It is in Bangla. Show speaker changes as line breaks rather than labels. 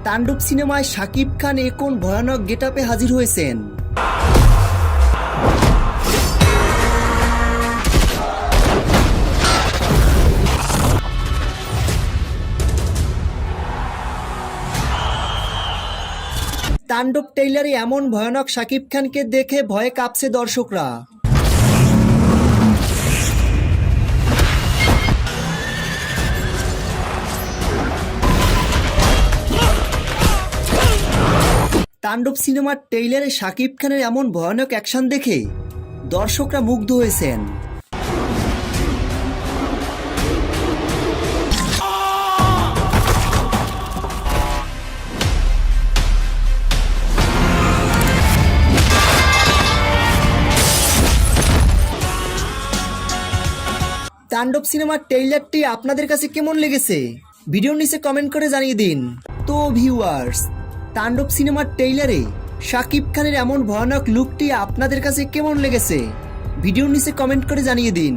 তাণ্ডব সিনেমায় শাকিব খান এখন ভয়ানক গেটআপে হাজির হয়েছেন। তাণ্ডব ট্রেইলারে এমন ভয়ানক শাকিব খানকে দেখে ভয়ে কাঁপছে দর্শকরা। তাণ্ডব সিনেমার ট্রেইলারে শাকিব খানের এমন ভয়ানক অ্যাকশন দেখে দর্শকরা মুগ্ধ হয়েছেন। তাণ্ডব সিনেমার ট্রেইলারটি আপনাদের কাছে কেমন লেগেছে ভিডিওর নিচে কমেন্ট করে জানিয়ে দিন। তো ভিউয়ার্স, তাণ্ডব সিনেমার ট্রেইলারে শাকিব খানের এমন ভয়ানক লুকটি আপনাদের কাছে কেমন লেগেছে ভিডিওর নিচে কমেন্ট করে জানিয়ে দিন।